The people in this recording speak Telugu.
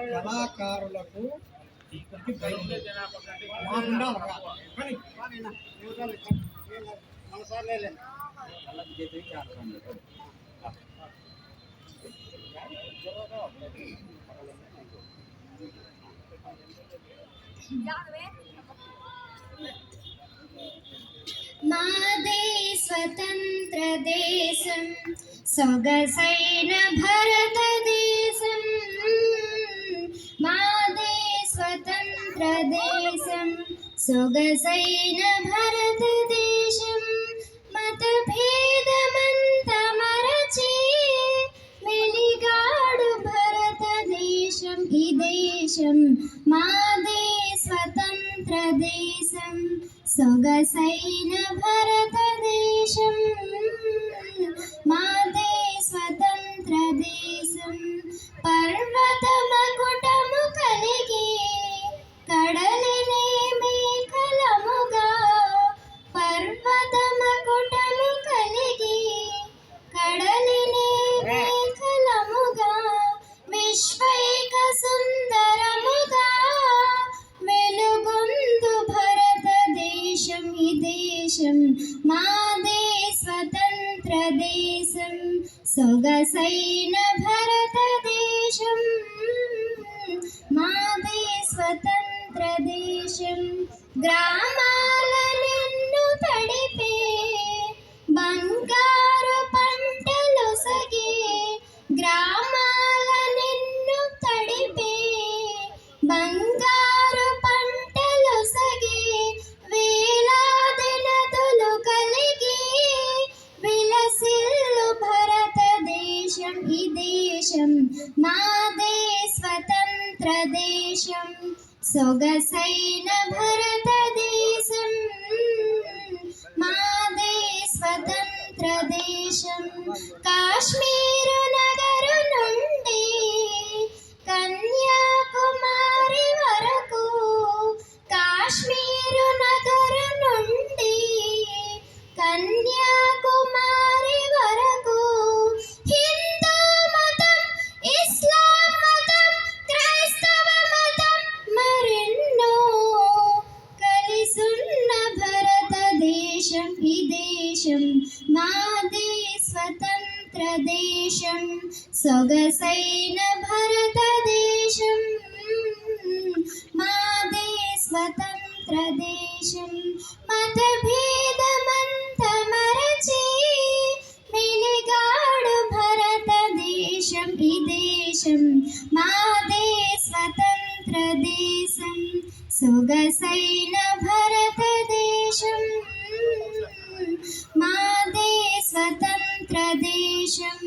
కళాకారులకు మాదే స్వతంత్ర దేశం సొగసైన భారతదేశం మాదే స్వతంత్ర దేశం సొగసైన భారతదేశం మత భేదమంత మరచి వెలిగాడు భారతదేశం ఈ దేశం మాదే స్వతంత్ర దేశం సొగసైన భారతదేశం మాదే స్వతంత్ర దేశం పర్వత మకుటము కలిగి కడలినే మేఘలముగా పర్వత మకుటము కలిగి కడలినే మేఘలముగా విశ్వైక సుందరముగా వెలుగొందు భారతదేశం ఈ దేశం మాదే స్వతంత్ర దేశం సొగసైన భారతదేశం మాదే స్వతంత్ర దేశం గ్రామాల నిన్ను తడిపే బంగారు పంటలు సగే గ్రామాల నిన్ను తడిపే బంగారు పంటలు సగే వేలాది నదులు కలిగి విలసిల్లు భారతదేశం ఈ దేశం మాదే స్వతంత్ర దేశం సొగసైన భారతదేశం మాదే స్వతంత్ర దేశం కాశ్మీరు నగరు నుండి కన్యాకుమారి వరకు కాశ్మీరు నగరు నుండి కన్యాకుమారి వరకు హిందూ మతం ఇస్లాం మతం క్రైస్తవ మతం మరెన్నో కలిసున్న భారతదేశం ఈ దేశం మాదే స్వతంత్ర దేశం సొగసైన భారతదేశం మాదే స్వతంత్ర దేశం మత భేదమంత మరచి వెలిగాడు భారతదేశం ఈ దేశం మాదే స్వతంత్ర దేశం సొగసైన భారతదేశం మాదే స్వతంత్ర దేశం